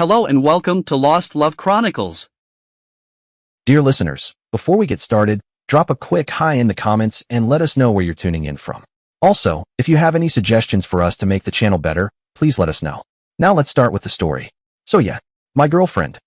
Hello and welcome to Lost Love Chronicles. Dear listeners, before we get started, drop a quick hi in the comments and let us know where you're tuning in from. Also, if you have any suggestions for us to make the channel better, please let us know. Now let's start with the story. So yeah, my girlfriend,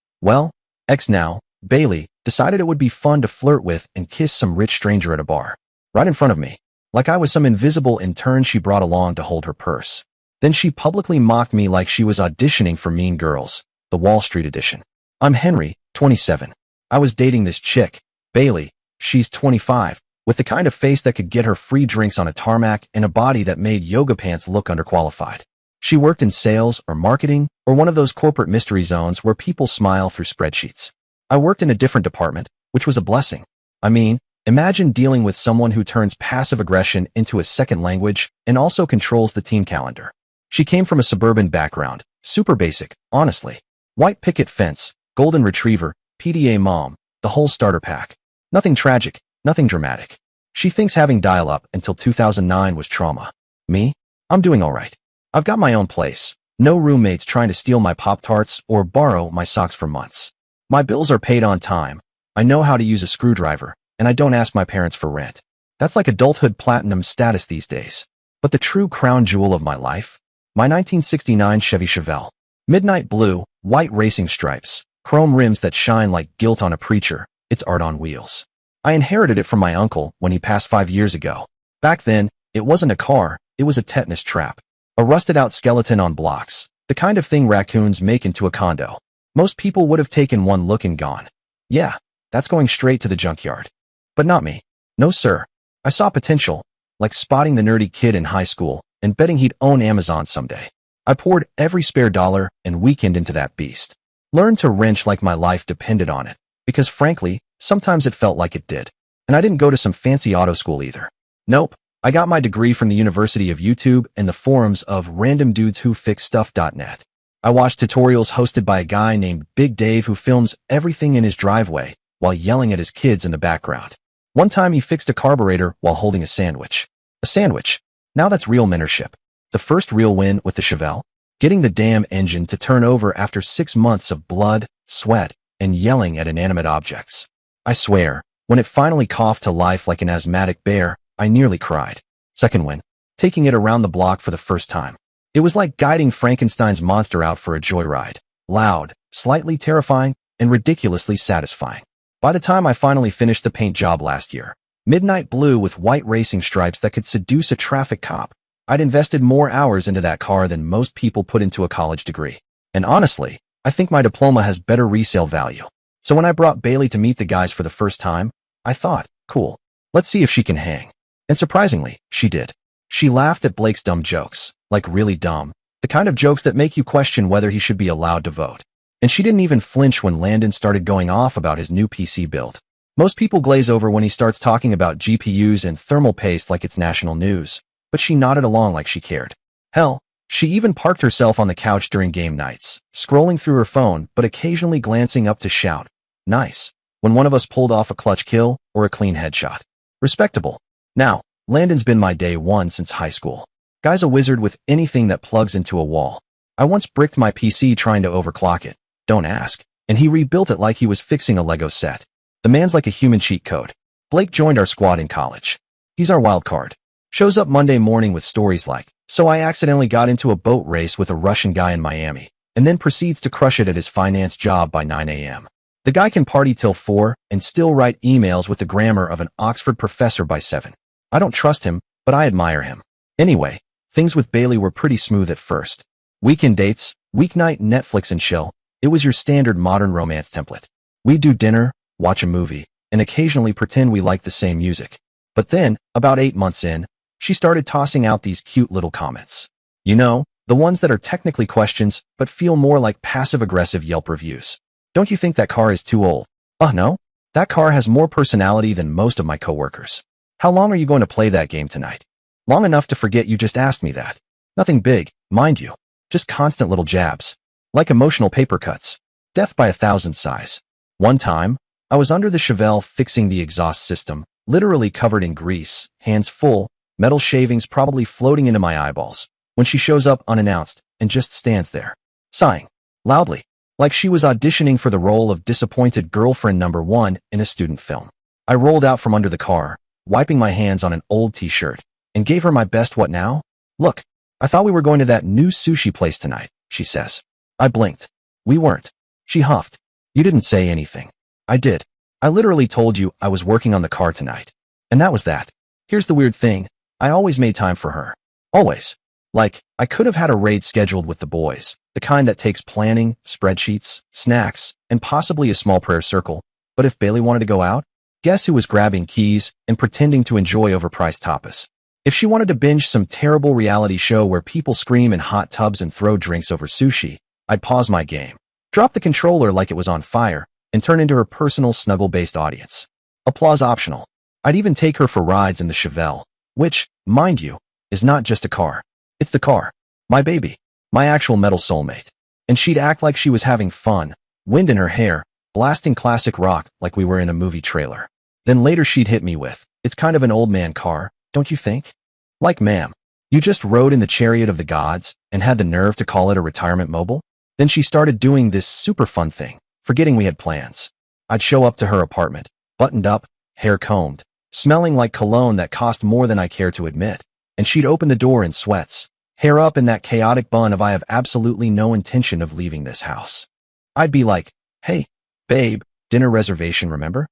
ex now, Bailey, decided it would be fun to flirt with and kiss some rich stranger at a bar. Right in front of me. Like I was some invisible intern she brought along to hold her purse. Then she publicly mocked me like she was auditioning for Mean Girls, the Wall Street edition. I'm Henry, 27. I was dating this chick, Bailey, she's 25, with the kind of face that could get her free drinks on a tarmac and a body that made yoga pants look underqualified. She worked in sales or marketing or one of those corporate mystery zones where people smile through spreadsheets. I worked in a different department, which was a blessing. I mean, imagine dealing with someone who turns passive aggression into a second language and also controls the team calendar. She came from a suburban background, super basic, honestly. White picket fence, golden retriever, PDA mom, the whole starter pack. Nothing tragic, nothing dramatic. She thinks having dial-up until 2009 was trauma. Me? I'm doing alright. I've got my own place. No roommates trying to steal my Pop-Tarts or borrow my socks for months. My bills are paid on time. I know how to use a screwdriver, and I don't ask my parents for rent. That's like adulthood platinum status these days. But the true crown jewel of my life? My 1969 Chevy Chevelle. Midnight blue, white racing stripes, chrome rims that shine like guilt on a preacher. It's art on wheels. I inherited it from my uncle when he passed 5 years ago. Back then, it wasn't a car, it was a tetanus trap. A rusted-out skeleton on blocks, the kind of thing raccoons make into a condo. Most people would have taken one look and gone, yeah, that's going straight to the junkyard. But not me. No sir. I saw potential, like spotting the nerdy kid in high school and betting he'd own Amazon someday. I poured every spare dollar and weekend into that beast. Learned to wrench like my life depended on it, because frankly, sometimes it felt like it did. And I didn't go to some fancy auto school either. Nope, I got my degree from the University of YouTube and the forums of randomdudeswhofixstuff.net. I watched tutorials hosted by a guy named Big Dave who films everything in his driveway while yelling at his kids in the background. One time he fixed a carburetor while holding a sandwich. A sandwich. Now that's real mentorship. The first real win with the Chevelle? Getting the damn engine to turn over after 6 months of blood, sweat, and yelling at inanimate objects. I swear, when it finally coughed to life like an asthmatic bear, I nearly cried. Second win. Taking it around the block for the first time. It was like guiding Frankenstein's monster out for a joyride. Loud, slightly terrifying, and ridiculously satisfying. By the time I finally finished the paint job last year, midnight blue with white racing stripes that could seduce a traffic cop, I'd invested more hours into that car than most people put into a college degree. And honestly, I think my diploma has better resale value. So when I brought Bailey to meet the guys for the first time, I thought, cool, let's see if she can hang. And surprisingly, she did. She laughed at Blake's dumb jokes, like really dumb, the kind of jokes that make you question whether he should be allowed to vote. And she didn't even flinch when Landon started going off about his new PC build. Most people glaze over when he starts talking about GPUs and thermal paste like it's national news, but she nodded along like she cared. Hell, she even parked herself on the couch during game nights, scrolling through her phone but occasionally glancing up to shout, nice, when one of us pulled off a clutch kill or a clean headshot. Respectable. Now, Landon's been my day one since high school. Guy's a wizard with anything that plugs into a wall. I once bricked my PC trying to overclock it, don't ask, and he rebuilt it like he was fixing a Lego set. The man's like a human cheat code. Blake joined our squad in college. He's our wild card. Shows up Monday morning with stories like, so I accidentally got into a boat race with a Russian guy in Miami, and then proceeds to crush it at his finance job by 9 a.m. The guy can party till 4 and still write emails with the grammar of an Oxford professor by 7. I don't trust him, but I admire him. Anyway, things with Bailey were pretty smooth at first. Weekend dates, weeknight Netflix and chill. It was your standard modern romance template. We'd do dinner, watch a movie, and occasionally pretend we liked the same music. But then, about 8 months in, she started tossing out these cute little comments. You know, the ones that are technically questions, but feel more like passive-aggressive Yelp reviews. Don't you think that car is too old? No. That car has more personality than most of my coworkers. How long are you going to play that game tonight? Long enough to forget you just asked me that. Nothing big, mind you. Just constant little jabs. Like emotional paper cuts. Death by 1,000 sighs. One time, I was under the Chevelle fixing the exhaust system, literally covered in grease, hands full, metal shavings probably floating into my eyeballs, when she shows up unannounced and just stands there, sighing, loudly. like she was auditioning for the role of disappointed girlfriend number one in a student film. I rolled out from under the car, wiping my hands on an old t-shirt, and gave her my best what now? Look, I thought we were going to that new sushi place tonight, she says. I blinked. We weren't. She huffed. You didn't say anything. I did. I literally told you I was working on the car tonight. And that was that. Here's the weird thing. I always made time for her. Always. Like, I could have had a raid scheduled with the boys, the kind that takes planning, spreadsheets, snacks, and possibly a small prayer circle. But if Bailey wanted to go out, guess who was grabbing keys and pretending to enjoy overpriced tapas? If she wanted to binge some terrible reality show where people scream in hot tubs and throw drinks over sushi, I'd pause my game, drop the controller like it was on fire, and turn into her personal snuggle-based audience. Applause optional. I'd even take her for rides in the Chevelle, which, mind you, is not just a car. It's the car. My baby. My actual metal soulmate. And she'd act like she was having fun, wind in her hair, blasting classic rock like we were in a movie trailer. Then later she'd hit me with, it's kind of an old man car, don't you think? Like, ma'am, you just rode in the chariot of the gods and had the nerve to call it a retirement mobile? Then she started doing this super fun thing, forgetting we had plans. I'd show up to her apartment, buttoned up, hair combed, smelling like cologne that cost more than I care to admit, and she'd open the door in sweats, hair up in that chaotic bun of I have absolutely no intention of leaving this house. I'd be like, hey, babe, dinner reservation, remember?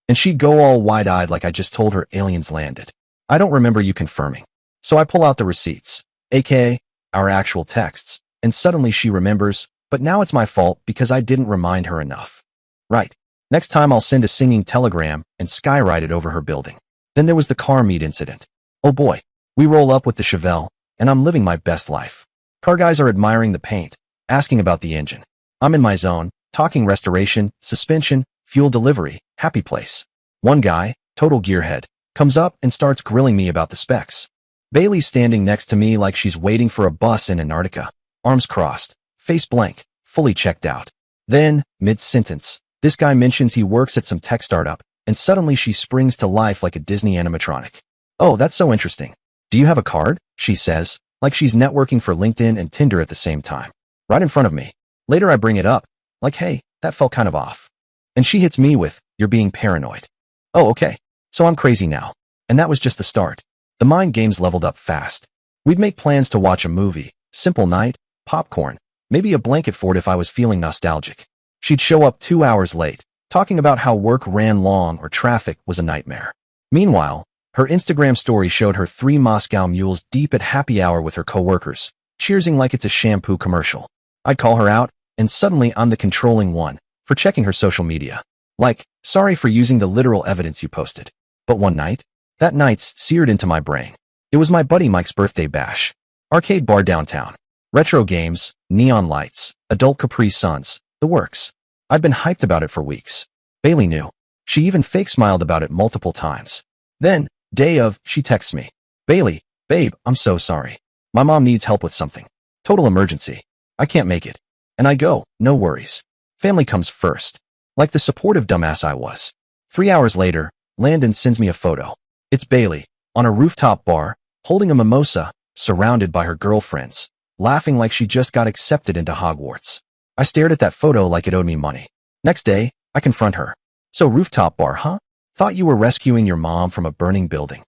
And she'd go all wide-eyed like I just told her aliens landed. I don't remember you confirming. So I pull out the receipts, aka our actual texts, and suddenly she remembers, but now it's my fault because I didn't remind her enough. Right. Next time I'll send a singing telegram and skywrite it over her building. Then there was the car meet incident. Oh boy. We roll up with the Chevelle, and I'm living my best life. Car guys are admiring the paint, asking about the engine. I'm in my zone, talking restoration, suspension, fuel delivery, happy place. One guy, total gearhead, comes up and starts grilling me about the specs. Bailey's standing next to me like she's waiting for a bus in Antarctica, arms crossed, face blank, fully checked out. Then, mid-sentence, this guy mentions he works at some tech startup, and suddenly she springs to life like a Disney animatronic. Oh, that's so interesting. Do you have a card? She says, like she's networking for LinkedIn and Tinder at the same time. Right in front of me. Later I bring it up, like, hey, that felt kind of off. And she hits me with, you're being paranoid. Oh, okay. So I'm crazy now. And that was just the start. The mind games leveled up fast. We'd make plans to watch a movie, simple night, popcorn, maybe a blanket fort if I was feeling nostalgic. She'd show up 2 hours late, talking about how work ran long or traffic was a nightmare. Meanwhile, her Instagram story showed her 3 Moscow mules deep at happy hour with her coworkers, cheersing like it's a shampoo commercial. I'd call her out, and suddenly I'm the controlling one, for checking her social media. Like, sorry for using the literal evidence you posted. But one night, that night's seared into my brain. It was my buddy Mike's birthday bash. Arcade bar downtown. Retro games, neon lights, adult Capri Suns, the works. I'd been hyped about it for weeks. Bailey knew. She even fake smiled about it multiple times. Then, day of, she texts me. Bailey, babe, I'm so sorry. My mom needs help with something. Total emergency. I can't make it. And I go, no worries. Family comes first. Like the supportive dumbass I was. 3 hours later, Landon sends me a photo. It's Bailey, on a rooftop bar, holding a mimosa, surrounded by her girlfriends, laughing like she just got accepted into Hogwarts. I stared at that photo like it owed me money. Next day, I confront her. So rooftop bar, huh? Thought you were rescuing your mom from a burning building.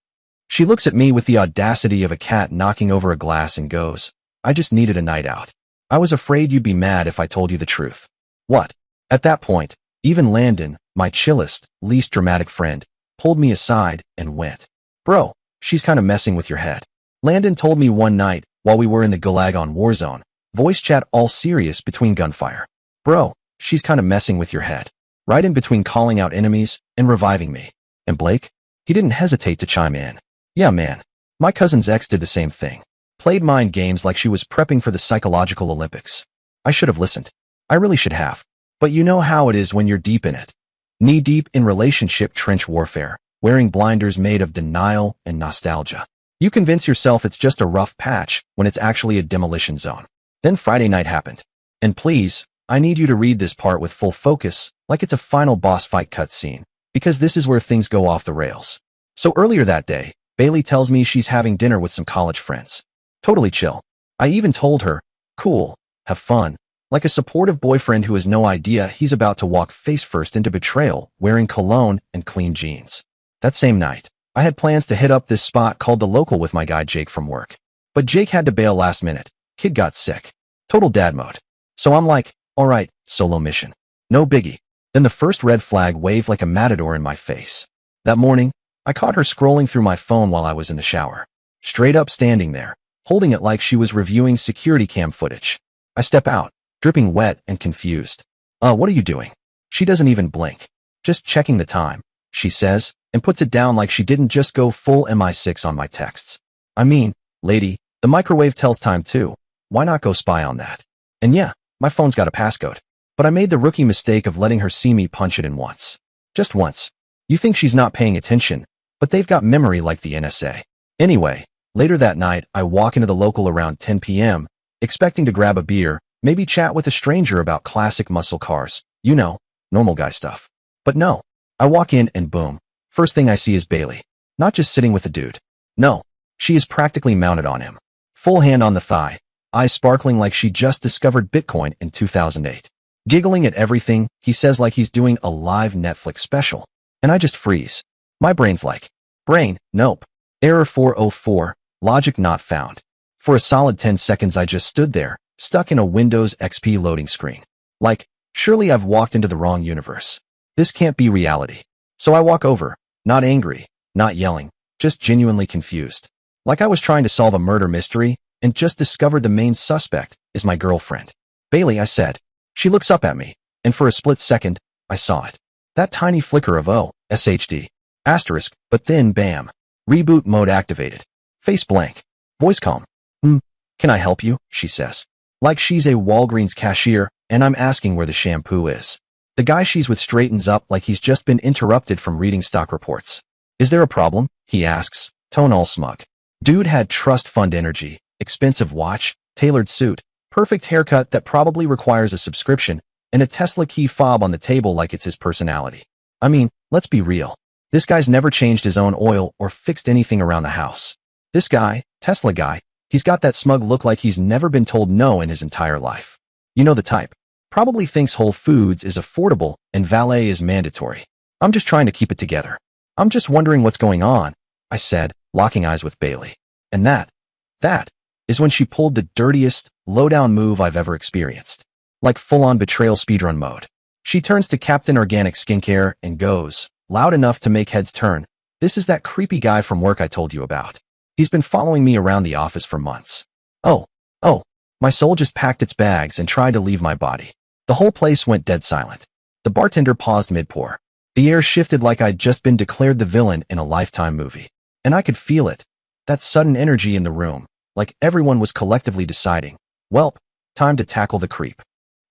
She looks at me with the audacity of a cat knocking over a glass and goes, I just needed a night out. I was afraid you'd be mad if I told you the truth. What? At that point, even Landon, my chillest, least dramatic friend, pulled me aside and went, bro, she's kind of messing with your head. Landon told me one night, while we were in the Gulag on Warzone, voice chat all serious between gunfire. Bro, she's kind of messing with your head. Right in between calling out enemies and reviving me. And Blake? He didn't hesitate to chime in. Yeah, man. My cousin's ex did the same thing. Played mind games like she was prepping for the psychological Olympics. I should have listened. I really should have. But you know how it is when you're deep in it. Knee-deep in relationship trench warfare, wearing blinders made of denial and nostalgia. You convince yourself it's just a rough patch when it's actually a demolition zone. Then Friday night happened. And please, I need you to read this part with full focus, like it's a final boss fight cutscene, because this is where things go off the rails. So earlier that day, Bailey tells me she's having dinner with some college friends. Totally chill. I even told her, cool, have fun, Like a supportive boyfriend who has no idea he's about to walk face first into betrayal, wearing cologne and clean jeans. That same night, I had plans to hit up this spot called The Local with my guy Jake from work. But Jake had to bail last minute. Kid got sick. Total dad mode. So I'm like, alright, solo mission. No biggie. Then the first red flag waved like a matador in my face. That morning, I caught her scrolling through my phone while I was in the shower. Straight up standing there, holding it like she was reviewing security cam footage. I step out, dripping wet and confused. What are you doing? She doesn't even blink. Just checking the time, she says, and puts it down like she didn't just go full MI6 on my texts. I mean, lady, the microwave tells time too. Why not go spy on that? And yeah, my phone's got a passcode. But I made the rookie mistake of letting her see me punch it in once. Just once. You think she's not paying attention, but they've got memory like the NSA. Anyway, later that night, I walk into The Local around 10 p.m., expecting to grab a beer, maybe chat with a stranger about classic muscle cars. You know, normal guy stuff. But no. I walk in and boom. First thing I see is Bailey. Not just sitting with a dude. No. She is practically mounted on him. Full hand on the thigh. Eyes sparkling like she just discovered Bitcoin in 2008. Giggling at everything he says like he's doing a live Netflix special. And I just freeze. My brain's like, brain, nope. Error 404, logic not found. For a solid 10 seconds I just stood there, stuck in a Windows XP loading screen. Like, surely I've walked into the wrong universe. This can't be reality. So I walk over, not angry, not yelling, just genuinely confused. Like I was trying to solve a murder mystery and just discovered the main suspect is my girlfriend. Bailey, I said. She looks up at me, and for a split second, I saw it. That tiny flicker of SHD. Asterisk, but then bam. Reboot mode activated. Face blank. Voice calm. Can I help you? She says. Like she's a Walgreens cashier, and I'm asking where the shampoo is. The guy she's with straightens up like he's just been interrupted from reading stock reports. Is there a problem? He asks, tone all smug. Dude had trust fund energy, expensive watch, tailored suit, perfect haircut that probably requires a subscription, and a Tesla key fob on the table like it's his personality. I mean, let's be real. This guy's never changed his own oil or fixed anything around the house. This guy, Tesla guy, he's got that smug look like he's never been told no in his entire life. You know the type. Probably thinks Whole Foods is affordable and valet is mandatory. I'm just trying to keep it together. I'm just wondering what's going on, I said, locking eyes with Bailey. And that is when she pulled the dirtiest, low-down move I've ever experienced. Like full-on betrayal speedrun mode. She turns to Captain Organic Skincare and goes, loud enough to make heads turn, "This is that creepy guy from work I told you about. He's been following me around the office for months." Oh, my soul just packed its bags and tried to leave my body. The whole place went dead silent. The bartender paused mid-pour. The air shifted like I'd just been declared the villain in a Lifetime movie. And I could feel it. That sudden energy in the room. Like everyone was collectively deciding, welp, time to tackle the creep.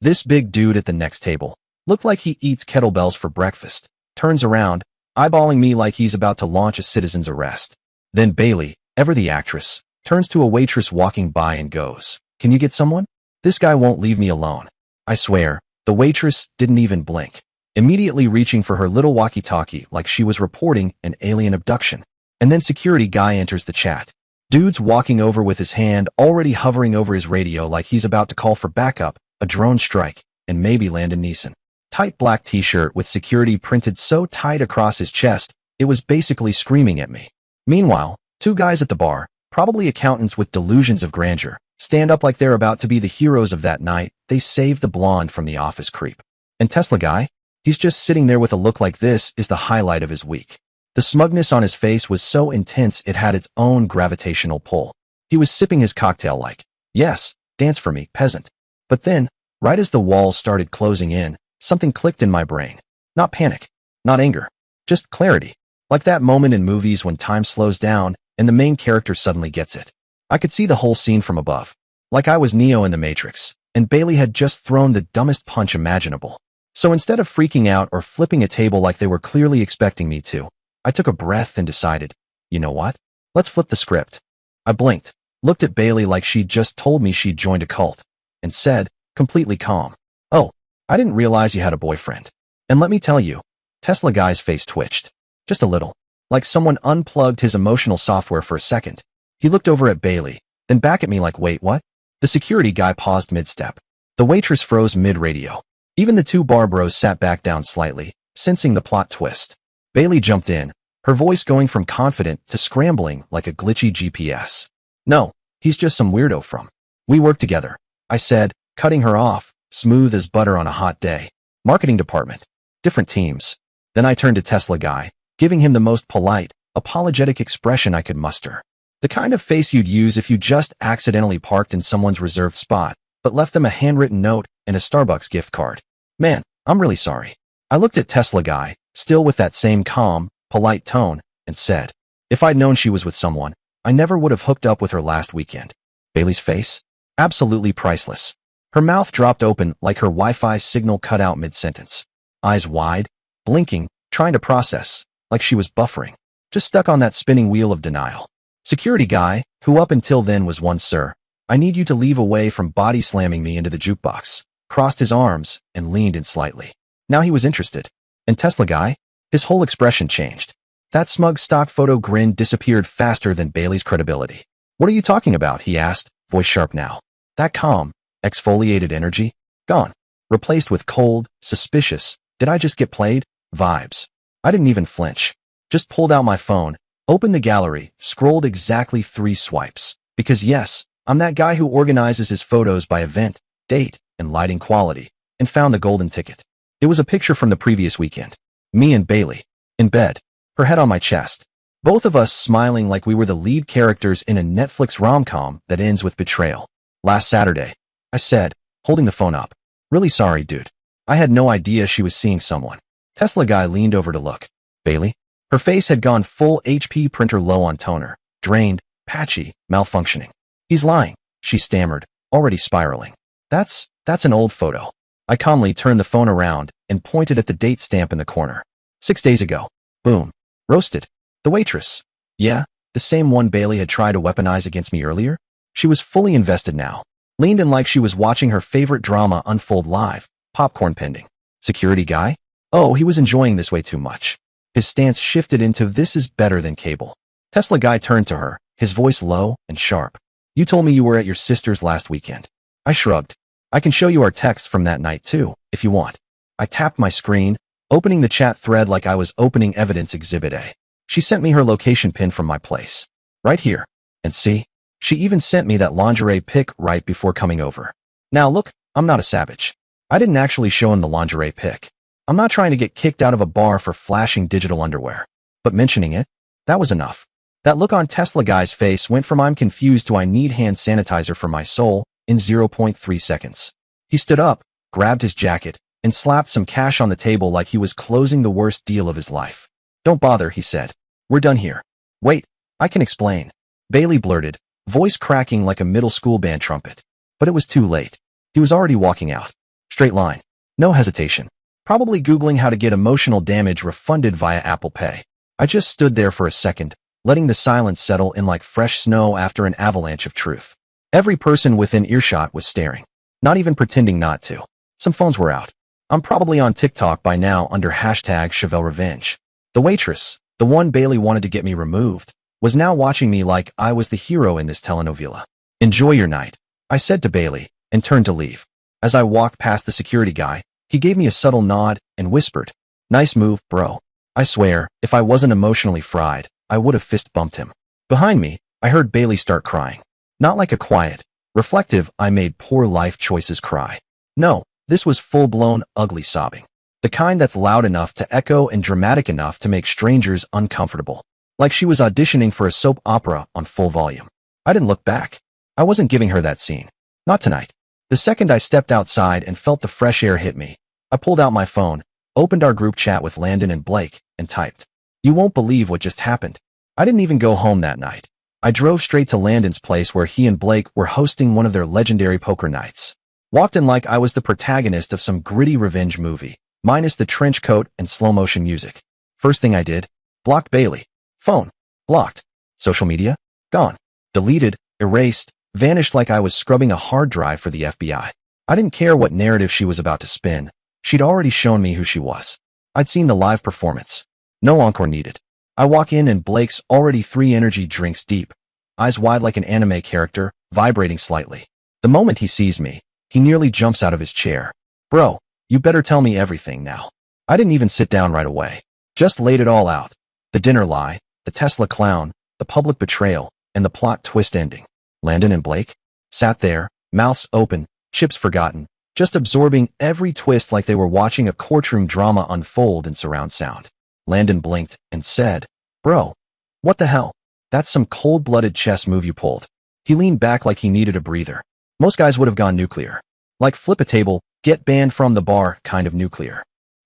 This big dude at the next table looked like he eats kettlebells for breakfast, turns around, eyeballing me like he's about to launch a citizen's arrest. Then Bailey, ever the actress, turns to a waitress walking by and goes, "Can you get someone? This guy won't leave me alone." I swear, the waitress didn't even blink, immediately reaching for her little walkie-talkie like she was reporting an alien abduction. And then security guy enters the chat. Dude's walking over with his hand already hovering over his radio like he's about to call for backup, a drone strike, and maybe land a Neeson. Tight black t-shirt with security printed so tight across his chest, it was basically screaming at me. Meanwhile, two guys at the bar, probably accountants with delusions of grandeur, stand up like they're about to be the heroes of that night. They saved the blonde from the office creep. And Tesla guy? He's just sitting there with a look like this is the highlight of his week. The smugness on his face was so intense it had its own gravitational pull. He was sipping his cocktail like, "Yes, dance for me, peasant." But then, right as the walls started closing in, something clicked in my brain. Not panic, not anger, just clarity. Like that moment in movies when time slows down and the main character suddenly gets it. I could see the whole scene from above. Like I was Neo in the Matrix, and Bailey had just thrown the dumbest punch imaginable. So instead of freaking out or flipping a table like they were clearly expecting me to, I took a breath and decided, you know what? Let's flip the script. I blinked, looked at Bailey like she'd just told me she'd joined a cult, and said, completely calm, "Oh, I didn't realize you had a boyfriend." And let me tell you, Tesla guy's face twitched. Just a little. Like someone unplugged his emotional software for a second. He looked over at Bailey, then back at me like, "Wait, what?" The security guy paused mid-step. The waitress froze mid-radio. Even the two bar bros sat back down slightly, sensing the plot twist. Bailey jumped in, her voice going from confident to scrambling like a glitchy GPS. No, he's just some weirdo from. We work together, I said, cutting her off, smooth as butter on a hot day. Marketing department. Different teams. Then I turned to Tesla guy, giving him the most polite, apologetic expression I could muster. The kind of face you'd use if you just accidentally parked in someone's reserved spot, but left them a handwritten note and a Starbucks gift card. Man, I'm really sorry. I looked at Tesla guy, still with that same calm, polite tone, and said, if I'd known she was with someone, I never would have hooked up with her last weekend. Bailey's face? Absolutely priceless. Her mouth dropped open like her Wi-Fi signal cut out mid-sentence. Eyes wide, blinking, trying to process, like she was buffering. Just stuck on that spinning wheel of denial. Security guy, who up until then was one sir, I need you to leave away from body slamming me into the jukebox, crossed his arms and leaned in slightly. Now he was interested. And Tesla guy? His whole expression changed. That smug stock photo grin disappeared faster than Bailey's credibility. What are you talking about? He asked, voice sharp now. That calm, exfoliated energy? Gone. Replaced with cold, suspicious, did I just get played? Vibes. I didn't even flinch. Just pulled out my phone, opened the gallery, scrolled exactly 3 swipes. Because yes, I'm that guy who organizes his photos by event, date, and lighting quality, and found the golden ticket. It was a picture from the previous weekend. Me and Bailey, in bed, her head on my chest. Both of us smiling like we were the lead characters in a Netflix rom-com that ends with betrayal. Last Saturday, I said, holding the phone up. Really sorry, dude. I had no idea she was seeing someone. Tesla guy leaned over to look. Bailey? Her face had gone full HP printer low on toner, drained, patchy, malfunctioning. He's lying, she stammered, already spiraling. That's an old photo. I calmly turned the phone around and pointed at the date stamp in the corner. 6 days ago. Boom. Roasted. The waitress. Yeah, the same one Bailey had tried to weaponize against me earlier? She was fully invested now. Leaned in like she was watching her favorite drama unfold live, popcorn pending. Security guy? Oh, he was enjoying this way too much. His stance shifted into this is better than cable. Tesla guy turned to her, his voice low and sharp. You told me you were at your sister's last weekend. I shrugged. I can show you our texts from that night too, if you want. I tapped my screen, opening the chat thread like I was opening evidence exhibit A. She sent me her location pin from my place. Right here. And see? She even sent me that lingerie pic right before coming over. Now look, I'm not a savage. I didn't actually show him the lingerie pic. I'm not trying to get kicked out of a bar for flashing digital underwear. But mentioning it, that was enough. That look on Tesla guy's face went from I'm confused to I need hand sanitizer for my soul in 0.3 seconds. He stood up, grabbed his jacket, and slapped some cash on the table like he was closing the worst deal of his life. Don't bother, he said. We're done here. Wait, I can explain. Bailey blurted, voice cracking like a middle school band trumpet. But it was too late. He was already walking out. Straight line. No hesitation. Probably Googling how to get emotional damage refunded via Apple Pay. I just stood there for a second, letting the silence settle in like fresh snow after an avalanche of truth. Every person within earshot was staring, not even pretending not to. Some phones were out. I'm probably on TikTok by now under hashtag Chevelle Revenge. The waitress, the one Bailey wanted to get me removed, was now watching me like I was the hero in this telenovela. Enjoy your night, I said to Bailey, and turned to leave. As I walked past the security guy, he gave me a subtle nod and whispered, nice move, bro. I swear, if I wasn't emotionally fried, I would have fist bumped him. Behind me, I heard Bailey start crying. Not like a quiet, reflective I made poor life choices cry. No, this was full-blown, ugly sobbing. The kind that's loud enough to echo and dramatic enough to make strangers uncomfortable. Like she was auditioning for a soap opera on full volume. I didn't look back. I wasn't giving her that scene. Not tonight. The second I stepped outside and felt the fresh air hit me, I pulled out my phone, opened our group chat with Landon and Blake, and typed. You won't believe what just happened. I didn't even go home that night. I drove straight to Landon's place where he and Blake were hosting one of their legendary poker nights. Walked in like I was the protagonist of some gritty revenge movie, minus the trench coat and slow-motion music. First thing I did, blocked Bailey. Phone, blocked. Social media, gone. Deleted, erased, vanished like I was scrubbing a hard drive for the FBI. I didn't care what narrative she was about to spin. She'd already shown me who she was. I'd seen the live performance. No encore needed. I walk in and Blake's already 3 energy drinks deep, eyes wide like an anime character, vibrating slightly. The moment he sees me, He nearly jumps out of his chair. Bro, you better tell me everything now. I didn't even sit down right away. Just laid it all out. The dinner lie, the Tesla clown, the public betrayal, and the plot twist ending. Landon and Blake sat there, mouths open, chips forgotten, just absorbing every twist like they were watching a courtroom drama unfold in surround sound. Landon blinked and said, Bro, what the hell? That's some cold-blooded chess move you pulled. He leaned back like he needed a breather. Most guys would have gone nuclear. Like flip a table, get banned from the bar kind of nuclear.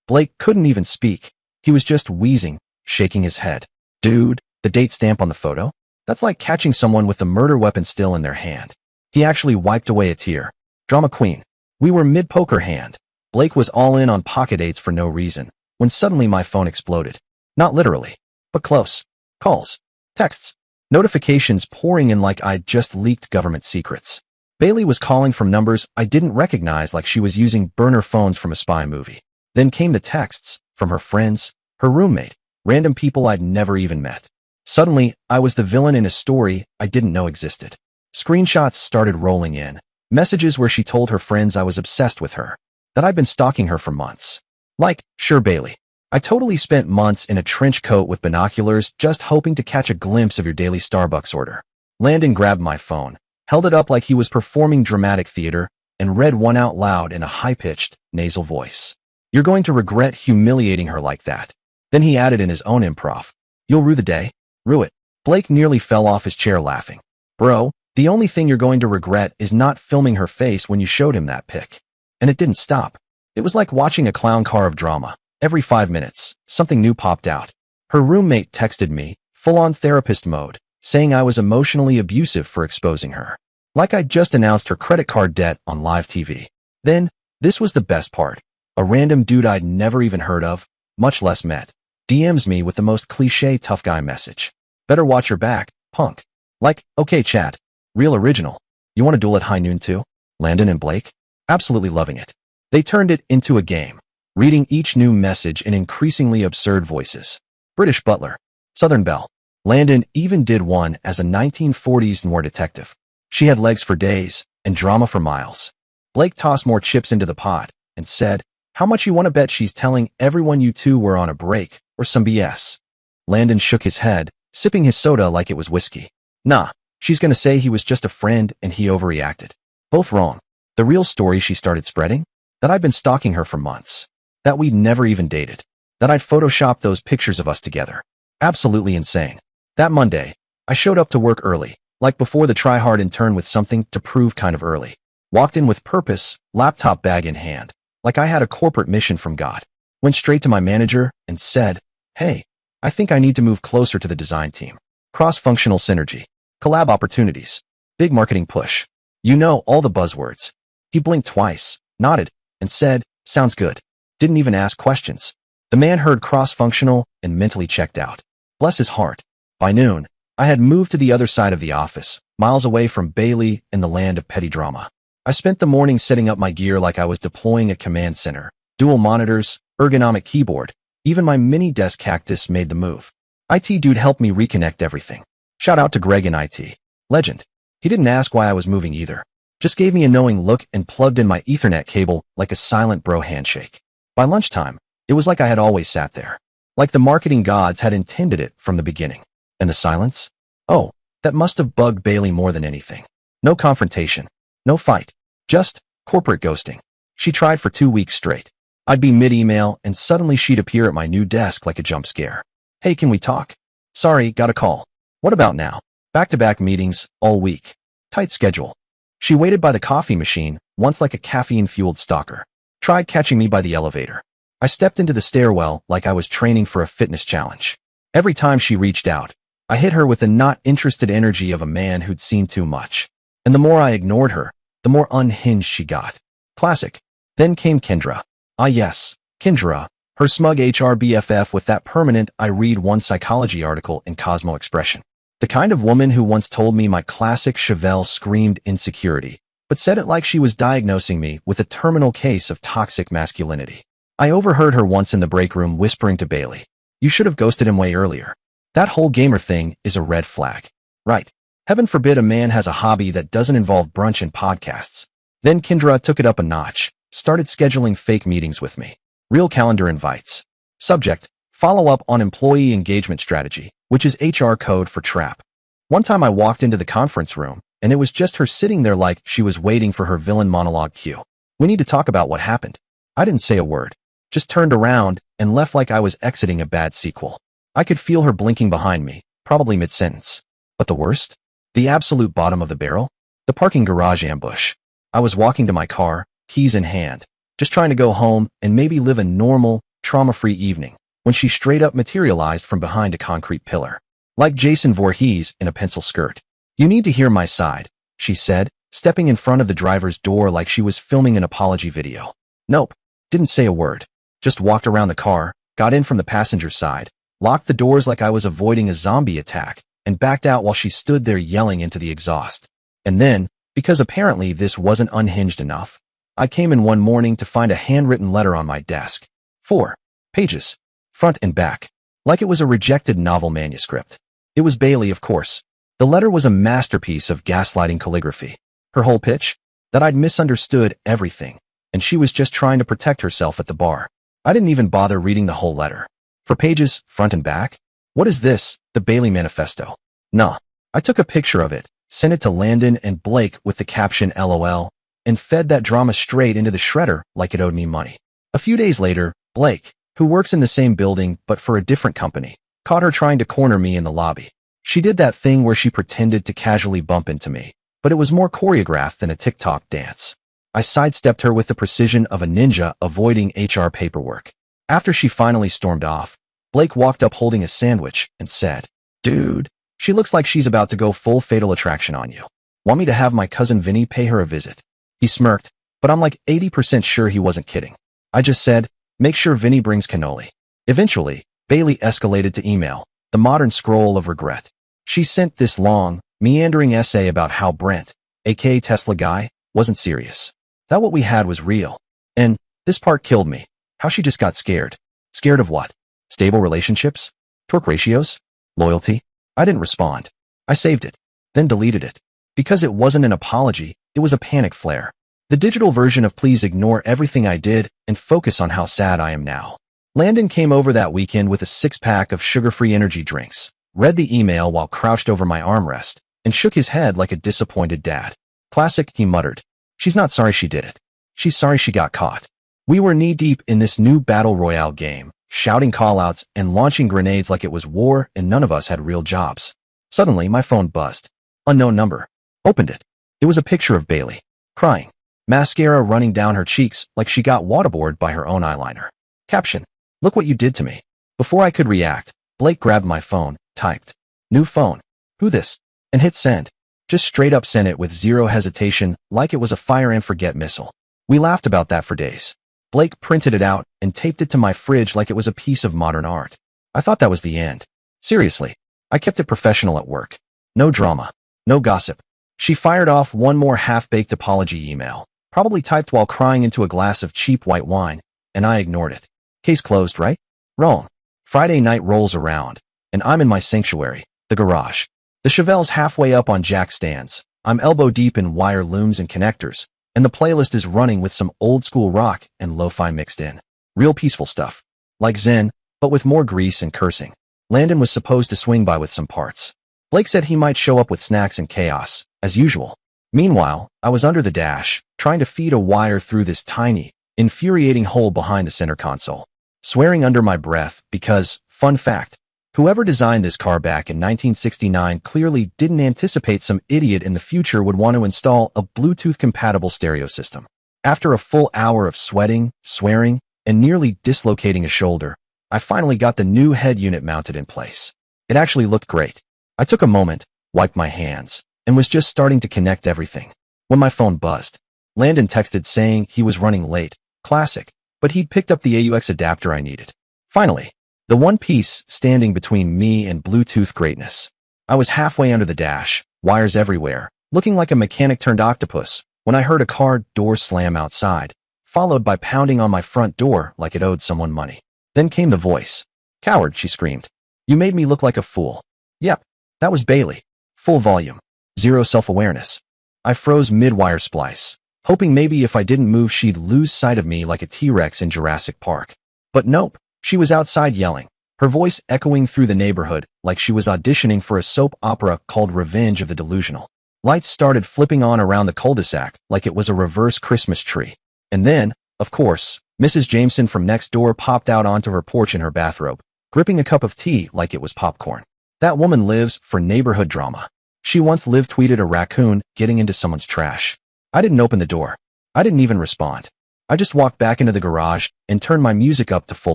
Blake couldn't even speak. He was just wheezing, shaking his head. Dude, the date stamp on the photo? That's like catching someone with a murder weapon still in their hand. He actually wiped away a tear. Drama queen. We were mid-poker hand. Blake was all in on pocket dates for no reason, when suddenly my phone exploded. Not literally, but close. Calls, texts, notifications pouring in like I'd just leaked government secrets. Bailey was calling from numbers I didn't recognize like she was using burner phones from a spy movie. Then came the texts, from her friends, her roommate, random people I'd never even met. Suddenly, I was the villain in a story I didn't know existed. Screenshots started rolling in. Messages where she told her friends I was obsessed with her. That I'd been stalking her for months. Like, sure Bailey. I totally spent months in a trench coat with binoculars just hoping to catch a glimpse of your daily Starbucks order. Landon grabbed my phone, held it up like he was performing dramatic theater, and read one out loud in a high-pitched, nasal voice. You're going to regret humiliating her like that. Then he added in his own improv. You'll rue the day. Rue it. Blake nearly fell off his chair laughing. Bro, the only thing you're going to regret is not filming her face when you showed him that pic. And it didn't stop. It was like watching a clown car of drama. Every 5 minutes, something new popped out. Her roommate texted me, full-on therapist mode, saying I was emotionally abusive for exposing her. Like I'd just announced her credit card debt on live TV. Then, this was the best part. A random dude I'd never even heard of, much less met, DMs me with the most cliché tough guy message. Better watch your back, punk. Like, okay chat. Real original. You want to duel at high noon too? Landon and Blake? Absolutely loving it. They turned it into a game, reading each new message in increasingly absurd voices. British butler. Southern belle. Landon even did one as a 1940s noir detective. She had legs for days and drama for miles. Blake tossed more chips into the pot and said, how much you want to bet she's telling everyone you two were on a break or some BS? Landon shook his head, sipping his soda like it was whiskey. Nah, she's gonna say he was just a friend and he overreacted. Both wrong. The real story she started spreading? That I'd been stalking her for months. That we'd never even dated. That I'd photoshopped those pictures of us together. Absolutely insane. That Monday, I showed up to work early, like before the try-hard intern with something to prove kind of early. Walked in with purpose, laptop bag in hand, like I had a corporate mission from God. Went straight to my manager and said, hey, I think I need to move closer to the design team. Cross-functional synergy. Collab opportunities. Big marketing push. You know all the buzzwords. He blinked twice, nodded, and said, sounds good. Didn't even ask questions. The man heard cross-functional and mentally checked out. Bless his heart. By noon, I had moved to the other side of the office, miles away from Bailey and the land of petty drama. I spent the morning setting up my gear like I was deploying a command center. Dual monitors, ergonomic keyboard, even my mini desk cactus made the move. IT dude helped me reconnect everything. Shout out to Greg in IT. Legend. He didn't ask why I was moving either. Just gave me a knowing look and plugged in my Ethernet cable like a silent bro handshake. By lunchtime, it was like I had always sat there. Like the marketing gods had intended it from the beginning. And the silence? Oh, that must have bugged Bailey more than anything. No confrontation. No fight. Just corporate ghosting. She tried for 2 weeks straight. I'd be mid-email and suddenly she'd appear at my new desk like a jump scare. Hey, can we talk? Sorry, got a call. What about now? Back-to-back meetings, all week. Tight schedule. She waited by the coffee machine, once like a caffeine-fueled stalker. Tried catching me by the elevator. I stepped into the stairwell like I was training for a fitness challenge. Every time she reached out, I hit her with the not interested energy of a man who'd seen too much. And the more I ignored her, the more unhinged she got. Classic. Then came Kendra. Ah yes, Kendra, her smug HR BFF with that permanent I read one psychology article in Cosmo expression. The kind of woman who once told me my classic Chevelle screamed insecurity, but said it like she was diagnosing me with a terminal case of toxic masculinity. I overheard her once in the break room whispering to Bailey, you should have ghosted him way earlier. That whole gamer thing is a red flag. Right. Heaven forbid a man has a hobby that doesn't involve brunch and podcasts. Then Kendra took it up a notch, started scheduling fake meetings with me. Real calendar invites. Subject: follow up on employee engagement strategy, which is HR code for trap. One time I walked into the conference room, and it was just her sitting there like she was waiting for her villain monologue cue. We need to talk about what happened. I didn't say a word, just turned around and left like I was exiting a bad sequel. I could feel her blinking behind me, probably mid-sentence. But the worst? The absolute bottom of the barrel? The parking garage ambush. I was walking to my car, keys in hand, just trying to go home and maybe live a normal, trauma-free evening, when she straight up materialized from behind a concrete pillar. Like Jason Voorhees in a pencil skirt. "You need to hear my side," she said, stepping in front of the driver's door like she was filming an apology video. Nope, didn't say a word. Just walked around the car, got in from the passenger side, locked the doors like I was avoiding a zombie attack, and backed out while she stood there yelling into the exhaust. And then, because apparently this wasn't unhinged enough, I came in one morning to find a handwritten letter on my desk. 4 pages, front and back, like it was a rejected novel manuscript. It was Bailey, of course. The letter was a masterpiece of gaslighting calligraphy. Her whole pitch? That I'd misunderstood everything, and she was just trying to protect herself at the bar. I didn't even bother reading the whole letter. 4 pages, front and back? What is this, the Bailey Manifesto? Nah. I took a picture of it, sent it to Landon and Blake with the caption LOL, and fed that drama straight into the shredder like it owed me money. A few days later, Blake, who works in the same building but for a different company, caught her trying to corner me in the lobby. She did that thing where she pretended to casually bump into me, but it was more choreographed than a TikTok dance. I sidestepped her with the precision of a ninja avoiding HR paperwork. After she finally stormed off, Blake walked up holding a sandwich and said, "Dude, she looks like she's about to go full Fatal Attraction on you. Want me to have my cousin Vinny pay her a visit?" He smirked, but I'm like 80% sure he wasn't kidding. I just said, "Make sure Vinny brings cannoli." Eventually, Bailey escalated to email, the modern scroll of regret. She sent this long, meandering essay about how Brent, aka Tesla Guy, wasn't serious. That what we had was real. And this part killed me. How she just got scared. Scared of what? Stable relationships? Torque ratios? Loyalty? I didn't respond. I saved it, then deleted it. Because it wasn't an apology, it was a panic flare. The digital version of please ignore everything I did and focus on how sad I am now. Landon came over that weekend with a 6-pack of sugar-free energy drinks, read the email while crouched over my armrest, and shook his head like a disappointed dad. Classic, he muttered. She's not sorry she did it. She's sorry she got caught. We were knee-deep in this new battle royale game, shouting callouts and launching grenades like it was war and none of us had real jobs. Suddenly, my phone buzzed. Unknown number. Opened it. It was a picture of Bailey, crying, mascara running down her cheeks like she got waterboarded by her own eyeliner. Caption: "Look what you did to me." Before I could react, Blake grabbed my phone, typed, "New phone. Who this?" and hit send. Just straight up sent it with zero hesitation like it was a fire and forget missile. We laughed about that for days. Blake printed it out and taped it to my fridge like it was a piece of modern art. I thought that was the end. Seriously, I kept it professional at work. No drama. No gossip. She fired off one more half-baked apology email, probably typed while crying into a glass of cheap white wine, and I ignored it. Case closed, right? Wrong. Friday night rolls around, and I'm in my sanctuary, the garage. The Chevelle's halfway up on jack stands. I'm elbow deep in wire looms and connectors, and the playlist is running with some old-school rock and lo-fi mixed in. Real peaceful stuff. Like Zen, but with more grease and cursing. Landon was supposed to swing by with some parts. Blake said he might show up with snacks and chaos, as usual. Meanwhile, I was under the dash, trying to feed a wire through this tiny, infuriating hole behind the center console. Swearing under my breath because, fun fact, whoever designed this car back in 1969 clearly didn't anticipate some idiot in the future would want to install a Bluetooth-compatible stereo system. After a full hour of sweating, swearing, and nearly dislocating a shoulder, I finally got the new head unit mounted in place. It actually looked great. I took a moment, wiped my hands, and was just starting to connect everything, when my phone buzzed. Landon texted saying he was running late, classic, but he'd picked up the AUX adapter I needed. Finally, the one piece standing between me and Bluetooth greatness. I was halfway under the dash, wires everywhere, looking like a mechanic-turned-octopus, when I heard a car door slam outside, followed by pounding on my front door like it owed someone money. Then came the voice. "Coward," she screamed. "You made me look like a fool." Yep, that was Bailey. Full volume. Zero self-awareness. I froze mid-wire splice, hoping maybe if I didn't move she'd lose sight of me like a T-Rex in Jurassic Park. But nope, she was outside yelling, her voice echoing through the neighborhood like she was auditioning for a soap opera called Revenge of the Delusional. Lights started flipping on around the cul-de-sac like it was a reverse Christmas tree. And then, of course, Mrs. Jameson from next door popped out onto her porch in her bathrobe, gripping a cup of tea like it was popcorn. That woman lives for neighborhood drama. She once live-tweeted a raccoon getting into someone's trash. I didn't open the door. I didn't even respond. I just walked back into the garage and turned my music up to full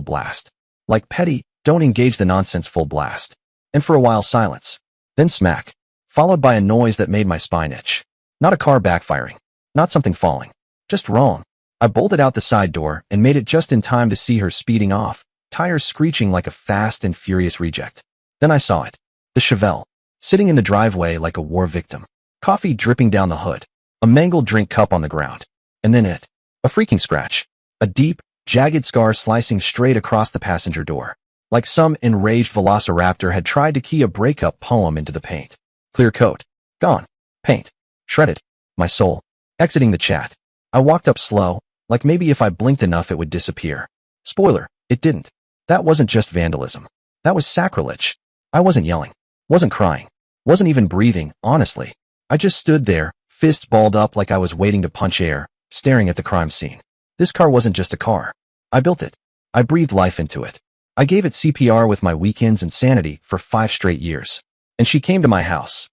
blast. Like petty, don't engage the nonsense full blast. And for a while silence. Then smack. Followed by a noise that made my spine itch. Not a car backfiring. Not something falling. Just wrong. I bolted out the side door and made it just in time to see her speeding off, tires screeching like a fast and furious reject. Then I saw it. The Chevelle. Sitting in the driveway like a war victim. Coffee dripping down the hood. A mangled drink cup on the ground. And then it. A freaking scratch. A deep, jagged scar slicing straight across the passenger door. Like some enraged velociraptor had tried to key a breakup poem into the paint. Clear coat. Gone. Paint. Shredded. My soul. Exiting the chat. I walked up slow, like maybe if I blinked enough it would disappear. Spoiler, it didn't. That wasn't just vandalism. That was sacrilege. I wasn't yelling. Wasn't crying. Wasn't even breathing, honestly. I just stood there, fists balled up like I was waiting to punch air, staring at the crime scene. This car wasn't just a car. I built it. I breathed life into it. I gave it CPR with my weekends and sanity for 5 straight years. And she came to my house,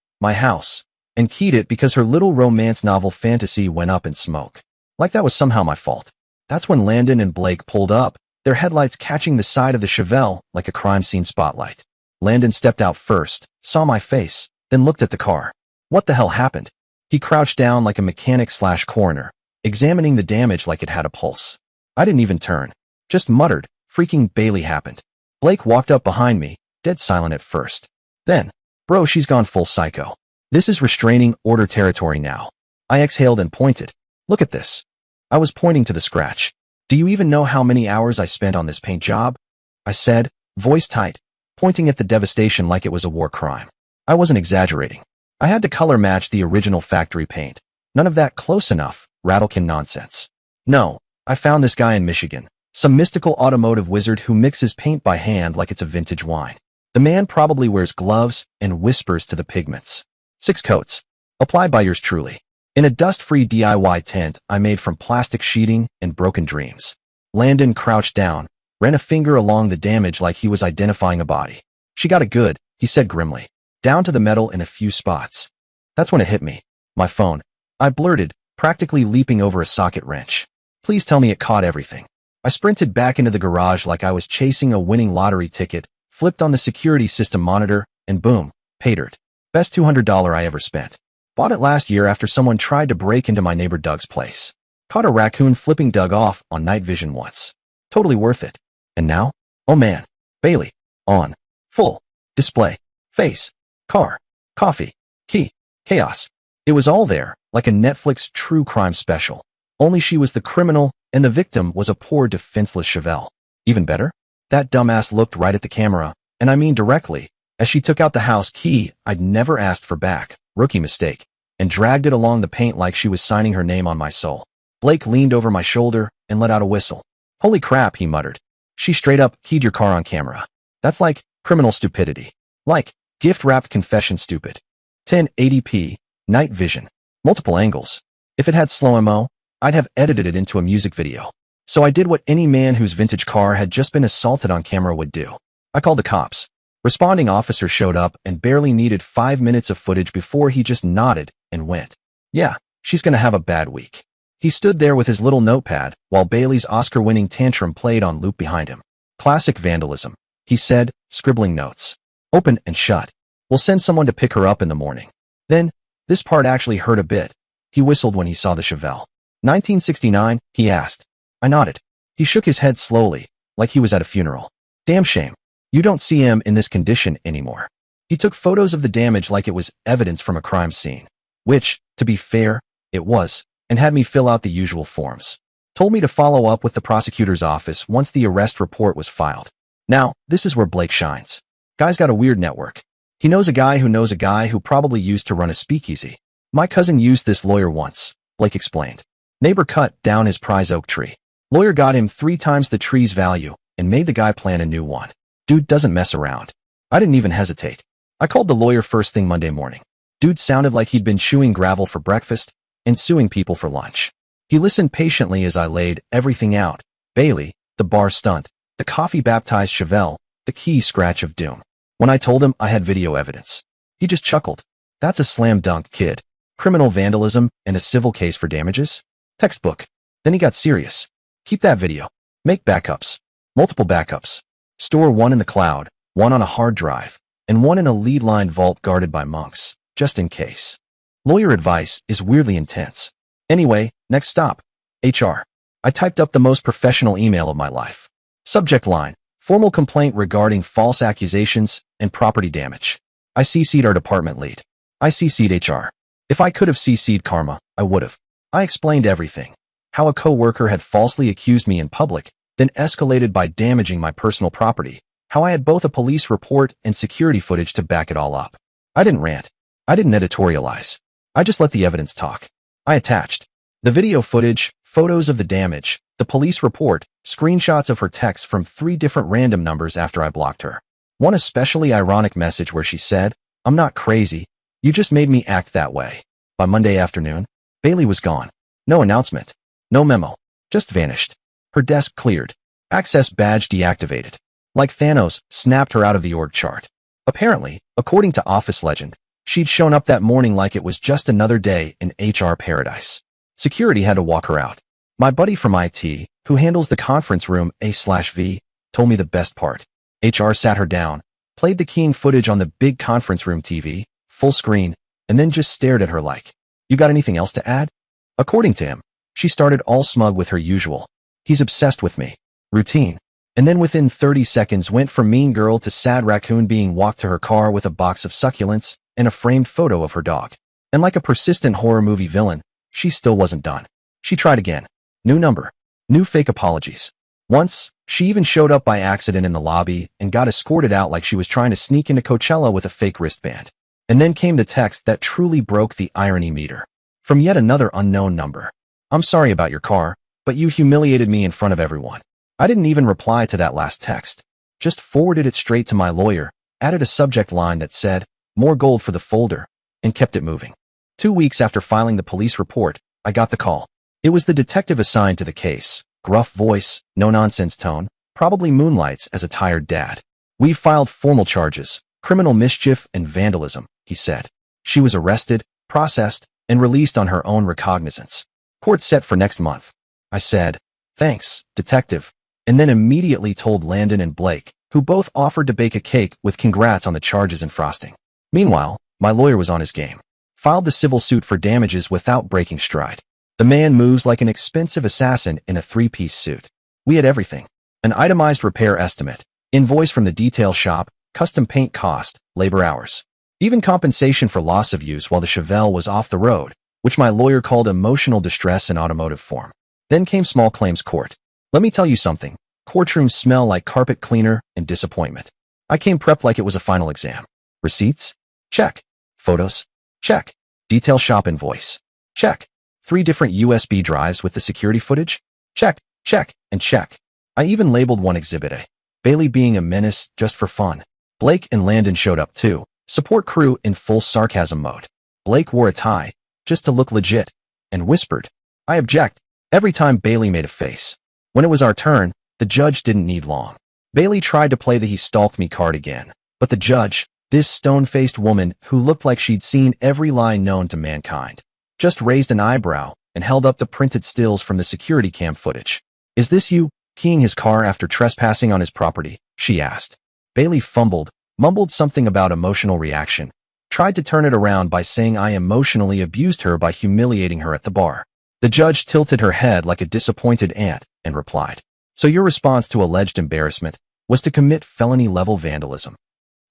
and keyed it because her little romance novel fantasy went up in smoke. Like that was somehow my fault. That's when Landon and Blake pulled up, their headlights catching the side of the Chevelle like a crime scene spotlight. Landon stepped out first, saw my face, then looked at the car. What the hell happened? He crouched down like a mechanic/coroner, examining the damage like it had a pulse. I didn't even turn. Just muttered, freaking Bailey happened. Blake walked up behind me, dead silent at first. Then, bro, she's gone full psycho. This is restraining order territory now. I exhaled and pointed. Look at this. I was pointing to the scratch. Do you even know how many hours I spent on this paint job? I said, voice tight, pointing at the devastation like it was a war crime. I wasn't exaggerating. I had to color match the original factory paint. None of that close enough, rattlekin nonsense. No, I found this guy in Michigan. Some mystical automotive wizard who mixes paint by hand like it's a vintage wine. The man probably wears gloves and whispers to the pigments. 6 coats. Applied by yours truly. In a dust-free DIY tent I made from plastic sheeting and broken dreams. Landon crouched down, ran a finger along the damage like he was identifying a body. She got it good, he said grimly. Down to the metal in a few spots. That's when it hit me. My phone. I blurted, practically leaping over a socket wrench. Please tell me it caught everything. I sprinted back into the garage like I was chasing a winning lottery ticket, flipped on the security system monitor, and boom, paid it. Best $200 I ever spent. Bought it last year after someone tried to break into my neighbor Doug's place. Caught a raccoon flipping Doug off on night vision once. Totally worth it. And now? Oh man. Bailey. On. Full. Display. Face. Car. Coffee. Key. Chaos. It was all there, like a Netflix true crime special. Only she was the criminal, and the victim was a poor defenseless Chevelle. Even better? That dumbass looked right at the camera, and I mean directly, as she took out the house key I'd never asked for back, rookie mistake, and dragged it along the paint like she was signing her name on my soul. Blake leaned over my shoulder and let out a whistle. Holy crap, he muttered. She straight up keyed your car on camera. That's like criminal stupidity. Like gift-wrapped confession stupid. 1080p, night vision, multiple angles. If it had slow-mo, I'd have edited it into a music video. So I did what any man whose vintage car had just been assaulted on camera would do. I called the cops. Responding officer showed up and barely needed 5 minutes of footage before he just nodded and went. Yeah, she's gonna have a bad week. He stood there with his little notepad while Bailey's Oscar-winning tantrum played on loop behind him. Classic vandalism, he said, scribbling notes. Open and shut. We'll send someone to pick her up in the morning. Then, this part actually hurt a bit. He whistled when he saw the Chevelle. 1969, he asked. I nodded. He shook his head slowly, like he was at a funeral. Damn shame. You don't see him in this condition anymore. He took photos of the damage like it was evidence from a crime scene. Which, to be fair, it was, and had me fill out the usual forms. Told me to follow up with the prosecutor's office once the arrest report was filed. Now, this is where Blake shines. Guy's got a weird network. He knows a guy who knows a guy who probably used to run a speakeasy. My cousin used this lawyer once, Blake explained. Neighbor cut down his prize oak tree. Lawyer got him 3 times the tree's value and made the guy plant a new one. Dude doesn't mess around. I didn't even hesitate. I called the lawyer first thing Monday morning. Dude sounded like he'd been chewing gravel for breakfast and suing people for lunch. He listened patiently as I laid everything out. Bailey, the bar stunt, the coffee-baptized Chevelle, the key scratch of doom. When I told him I had video evidence, he just chuckled. That's a slam dunk, kid. Criminal vandalism and a civil case for damages? Textbook. Then he got serious. Keep that video. Make backups. Multiple backups. Store one in the cloud, one on a hard drive, and one in a lead-lined vault guarded by monks, just in case. Lawyer advice is weirdly intense. Anyway, next stop. HR. I typed up the most professional email of my life. Subject line: formal complaint regarding false accusations and property damage. I CC'd our department lead. I CC'd HR. If I could have CC'd Karma, I would have. I explained everything. How a co-worker had falsely accused me in public, then escalated by damaging my personal property. How I had both a police report and security footage to back it all up. I didn't rant. I didn't editorialize. I just let the evidence talk. I attached the video footage, photos of the damage, the police report, screenshots of her texts from 3 different random numbers after I blocked her. One especially ironic message where she said, "I'm not crazy. You just made me act that way." By Monday afternoon, Bailey was gone. No announcement. No memo. Just vanished. Her desk cleared. Access badge deactivated. Like Thanos, snapped her out of the org chart. Apparently, according to office legend, she'd shown up that morning like it was just another day in HR paradise. Security had to walk her out. My buddy from IT, who handles the conference room A/V, told me the best part. HR sat her down, played the keying footage on the big conference room TV, full screen, and then just stared at her like, "You got anything else to add?" According to him, she started all smug with her usual, "He's obsessed with me" routine, and then within 30 seconds went from mean girl to sad raccoon being walked to her car with a box of succulents and a framed photo of her dog. And like a persistent horror movie villain, she still wasn't done. She tried again. New number. New fake apologies. Once, she even showed up by accident in the lobby and got escorted out like she was trying to sneak into Coachella with a fake wristband. And then came the text that truly broke the irony meter. From yet another unknown number. "I'm sorry about your car, but you humiliated me in front of everyone." I didn't even reply to that last text. Just forwarded it straight to my lawyer, added a subject line that said, "More gold for the folder," and kept it moving. 2 weeks after filing the police report, I got the call. It was the detective assigned to the case. Gruff voice, no-nonsense tone, probably moonlights as a tired dad. "We filed formal charges, criminal mischief and vandalism," he said. She was arrested, processed, and released on her own recognizance. Court set for next month. I said, "Thanks, detective," and then immediately told Landon and Blake, who both offered to bake a cake with congrats on the charges and frosting. Meanwhile, my lawyer was on his game. Filed the civil suit for damages without breaking stride. The man moves like an expensive assassin in a 3-piece suit. We had everything. An itemized repair estimate, invoice from the detail shop, custom paint cost, labor hours. Even compensation for loss of use while the Chevelle was off the road, which my lawyer called emotional distress in automotive form. Then came small claims court. Let me tell you something. Courtrooms smell like carpet cleaner and disappointment. I came prepped like it was a final exam. Receipts? Check. Photos? Check. Detail shop invoice? Check. 3 different USB drives with the security footage? Check, check, and check. I even labeled one Exhibit A. Bailey being a menace just for fun. Blake and Landon showed up too. Support crew in full sarcasm mode. Blake wore a tie, just to look legit, and whispered, "I object," every time Bailey made a face. When it was our turn, the judge didn't need long. Bailey tried to play the "he stalked me" card again, but the judge, this stone-faced woman who looked like she'd seen every lie known to mankind, just raised an eyebrow and held up the printed stills from the security cam footage. "Is this you keying his car after trespassing on his property?" she asked. Bailey fumbled, mumbled something about emotional reaction, tried to turn it around by saying I emotionally abused her by humiliating her at the bar. The judge tilted her head like a disappointed aunt and replied, "So your response to alleged embarrassment was to commit felony-level vandalism.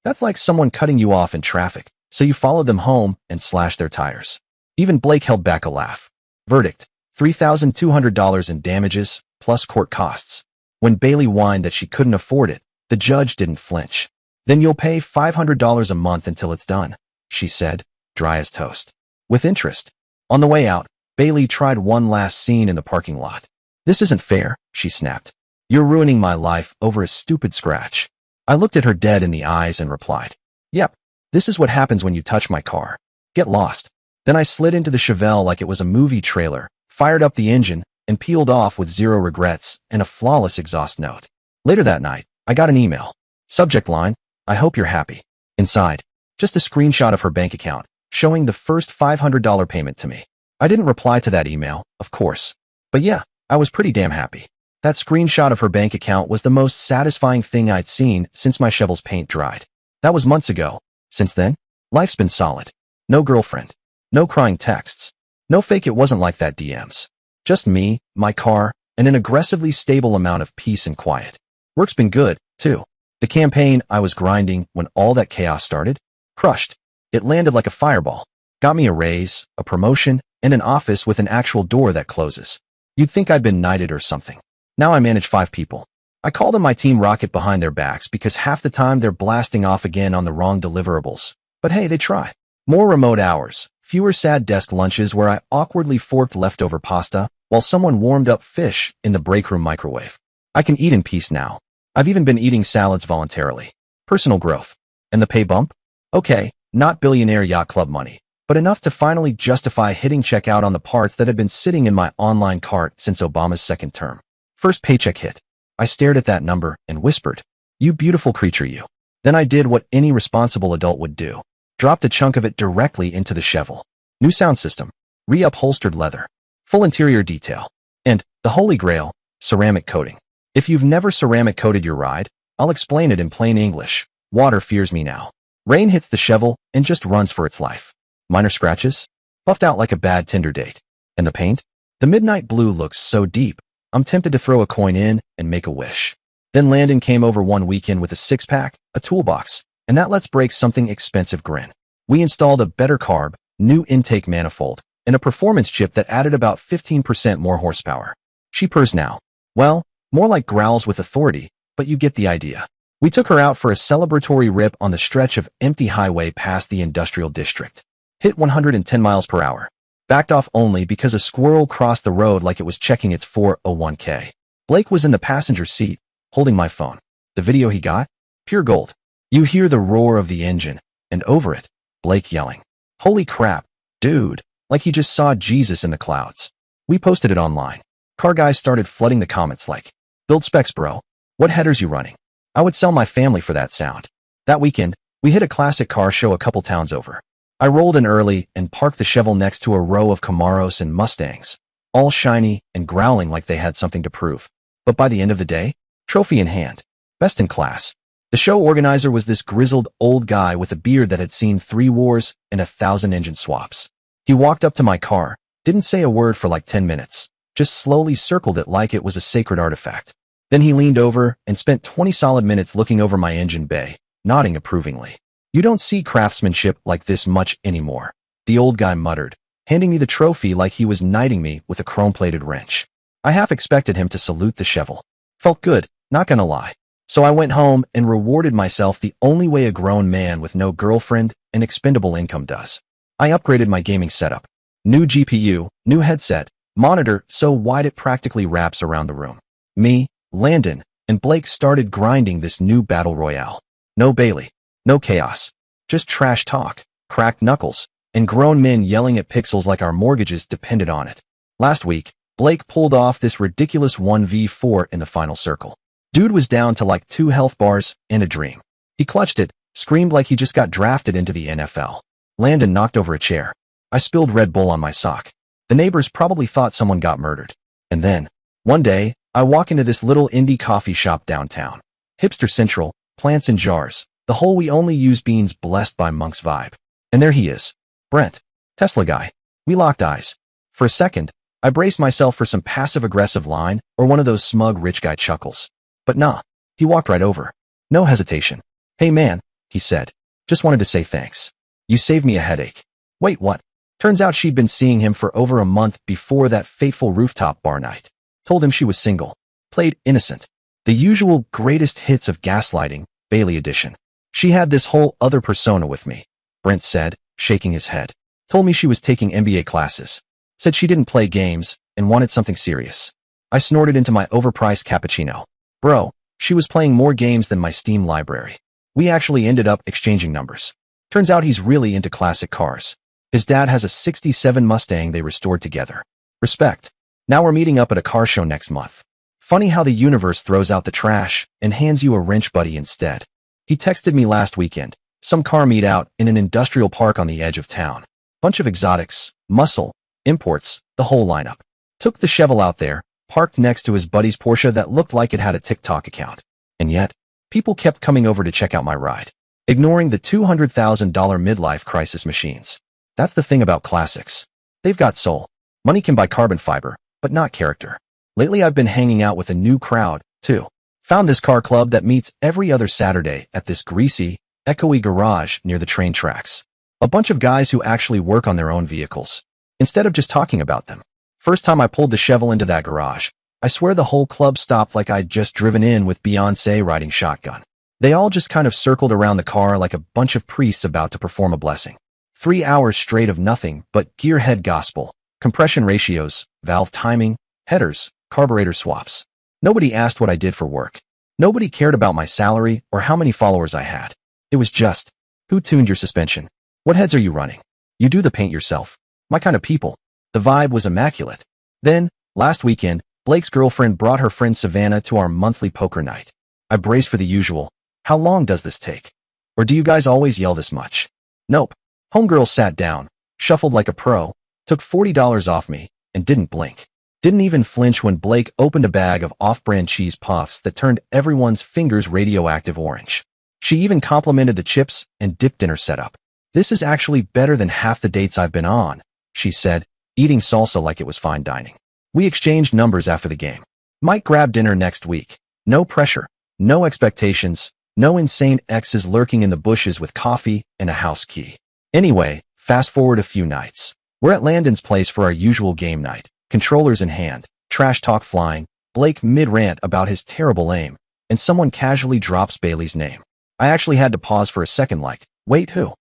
That's like someone cutting you off in traffic, so you followed them home and slashed their tires." Even Blake held back a laugh. Verdict: $3,200 in damages, plus court costs. When Bailey whined that she couldn't afford it, the judge didn't flinch. "Then you'll pay $500 a month until it's done," she said, dry as toast. "With interest." On the way out, Bailey tried one last scene in the parking lot. This isn't fair, she snapped. You're ruining my life over a stupid scratch. I looked at her dead in the eyes and replied, Yep, this is what happens when you touch my car. Get lost. Then I slid into the Chevelle like it was a movie trailer, fired up the engine, and peeled off with zero regrets and a flawless exhaust note. Later that night, I got an email. Subject line, I hope you're happy. Inside, just a screenshot of her bank account, showing the first $500 payment to me. I didn't reply to that email, of course. But yeah, I was pretty damn happy. That screenshot of her bank account was the most satisfying thing I'd seen since my Chevelle's paint dried. That was months ago. Since then, life's been solid. No girlfriend. No crying texts. No fake it wasn't like that DMs. Just me, my car, and an aggressively stable amount of peace and quiet. Work's been good, too. The campaign I was grinding when all that chaos started? Crushed. It landed like a fireball. Got me a raise, a promotion, and an office with an actual door that closes. You'd think I'd been knighted or something. Now I manage 5 people. I call them my team rocket behind their backs because half the time they're blasting off again on the wrong deliverables. But hey, they try. More remote hours, fewer sad desk lunches where I awkwardly forked leftover pasta while someone warmed up fish in the break room microwave. I can eat in peace now. I've even been eating salads voluntarily. Personal growth. And the pay bump? Okay, not billionaire yacht club money, but enough to finally justify hitting checkout on the parts that had been sitting in my online cart since Obama's second term. First paycheck hit. I stared at that number and whispered, You beautiful creature, you. Then I did what any responsible adult would do. Dropped a chunk of it directly into the Chevelle. New sound system. Reupholstered leather. Full interior detail. And, the holy grail, ceramic coating. If you've never ceramic coated your ride, I'll explain it in plain English. Water fears me now. Rain hits the Chevelle and just runs for its life. Minor scratches? Buffed out like a bad Tinder date. And the paint? The midnight blue looks so deep, I'm tempted to throw a coin in and make a wish. Then Landon came over one weekend with a 6-pack, a toolbox, and that let's break something expensive grin. We installed a better carb, new intake manifold, and a performance chip that added about 15% more horsepower. She purrs now. Well, more like growls with authority, but you get the idea. We took her out for a celebratory rip on the stretch of empty highway past the industrial district. Hit 110 miles per hour. Backed off only because a squirrel crossed the road like it was checking its 401k. Blake was in the passenger seat, holding my phone. The video he got? Pure gold. You hear the roar of the engine, and over it, Blake yelling, Holy crap, dude, like he just saw Jesus in the clouds. We posted it online. Car guys started flooding the comments like, Build specs, bro. What headers you running? I would sell my family for that sound. That weekend, we hit a classic car show a couple towns over. I rolled in early and parked the Chevelle next to a row of Camaros and Mustangs, all shiny and growling like they had something to prove. But by the end of the day, trophy in hand, best in class. The show organizer was this grizzled old guy with a beard that had seen 3 wars and 1,000 engine swaps. He walked up to my car, didn't say a word for like 10 minutes, just slowly circled it like it was a sacred artifact. Then he leaned over and spent 20 solid minutes looking over my engine bay, nodding approvingly. You don't see craftsmanship like this much anymore, the old guy muttered, handing me the trophy like he was knighting me with a chrome-plated wrench. I half expected him to salute the Chevelle. Felt good, not gonna lie. So I went home and rewarded myself the only way a grown man with no girlfriend and expendable income does. I upgraded my gaming setup. New GPU, new headset, monitor so wide it practically wraps around the room. Me, Landon, and Blake started grinding this new battle royale. No Bailey. No chaos. Just trash talk, cracked knuckles, and grown men yelling at pixels like our mortgages depended on it. Last week, Blake pulled off this ridiculous 1v4 in the final circle. Dude was down to like 2 health bars and a dream. He clutched it, screamed like he just got drafted into the NFL. Landon knocked over a chair. I spilled Red Bull on my sock. The neighbors probably thought someone got murdered. And then, one day, I walk into this little indie coffee shop downtown. Hipster Central, plants in jars. The whole we only use beans blessed by Monk's vibe. And there he is. Brent. Tesla guy. We locked eyes. For a second, I braced myself for some passive-aggressive line or one of those smug rich guy chuckles. But nah, he walked right over. No hesitation. Hey man, he said. Just wanted to say thanks. You saved me a headache. Wait, what? Turns out she'd been seeing him for over a month before that fateful rooftop bar night. Told him she was single. Played innocent. The usual greatest hits of gaslighting, Bailey edition. She had this whole other persona with me, Brent said, shaking his head. Told me she was taking MBA classes. Said she didn't play games and wanted something serious. I snorted into my overpriced cappuccino. Bro, she was playing more games than my Steam library. We actually ended up exchanging numbers. Turns out he's really into classic cars. His dad has a '67 Mustang they restored together. Respect. Now we're meeting up at a car show next month. Funny how the universe throws out the trash and hands you a wrench buddy instead. He texted me last weekend. Some car meet out in an industrial park on the edge of town. Bunch of exotics, muscle, imports, the whole lineup. Took the Chevelle out there, parked next to his buddy's Porsche that looked like it had a TikTok account. And yet, people kept coming over to check out my ride, ignoring the $200,000 midlife crisis machines. That's the thing about classics. They've got soul. Money can buy carbon fiber, but not character. Lately I've been hanging out with a new crowd, too. Found this car club that meets every other Saturday at this greasy, echoey garage near the train tracks. A bunch of guys who actually work on their own vehicles, instead of just talking about them. First time I pulled the Chevelle into that garage, I swear the whole club stopped like I'd just driven in with Beyoncé riding shotgun. They all just kind of circled around the car like a bunch of priests about to perform a blessing. 3 hours straight of nothing but gearhead gospel, compression ratios, valve timing, headers, carburetor swaps. Nobody asked what I did for work. Nobody cared about my salary or how many followers I had. It was just, who tuned your suspension? What heads are you running? You do the paint yourself. My kind of people. The vibe was immaculate. Then, last weekend, Blake's girlfriend brought her friend Savannah to our monthly poker night. I braced for the usual. How long does this take? Or do you guys always yell this much? Nope. Homegirl sat down, shuffled like a pro, took $40 off me, and didn't blink. Didn't even flinch when Blake opened a bag of off-brand cheese puffs that turned everyone's fingers radioactive orange. She even complimented the chips and dip dinner setup. This is actually better than half the dates I've been on, she said, eating salsa like it was fine dining. We exchanged numbers after the game. Might grab dinner next week. No pressure, no expectations, no insane exes lurking in the bushes with coffee and a house key. Anyway, fast forward a few nights. We're at Landon's place for our usual game night, controllers in hand, trash talk flying, Blake mid-rant about his terrible aim, and someone casually drops Bailey's name. I actually had to pause for a second like, wait, who?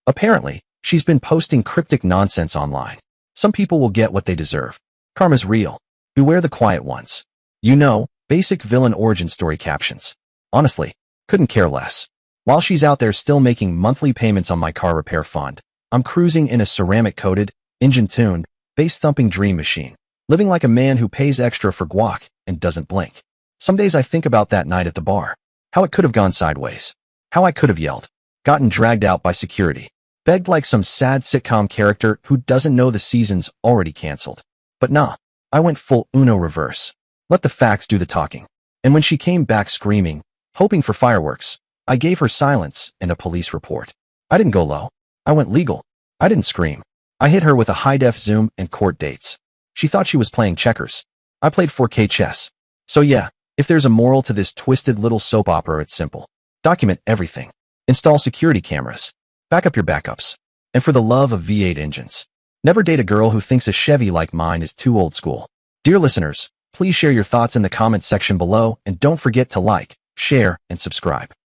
Apparently, she's been posting cryptic nonsense online. Some people will get what they deserve. Karma's real. Beware the quiet ones. You know, basic villain origin story captions. Honestly, couldn't care less. While she's out there still making monthly payments on my car repair fund, I'm cruising in a ceramic-coated, engine-tuned, bass-thumping dream machine, living like a man who pays extra for guac and doesn't blink. Some days I think about that night at the bar. How it could have gone sideways. How I could have yelled. Gotten dragged out by security. Begged like some sad sitcom character who doesn't know the season's already canceled. But nah, I went full Uno reverse. Let the facts do the talking. And when she came back screaming, hoping for fireworks, I gave her silence and a police report. I didn't go low. I went legal. I didn't scream. I hit her with a high-def zoom and court dates. She thought she was playing checkers. I played 4K chess. So yeah, if there's a moral to this twisted little soap opera, it's simple. Document everything. Install security cameras. Back up your backups. And for the love of V8 engines, never date a girl who thinks a Chevy like mine is too old school. Dear listeners, please share your thoughts in the comments section below and don't forget to like, share, and subscribe.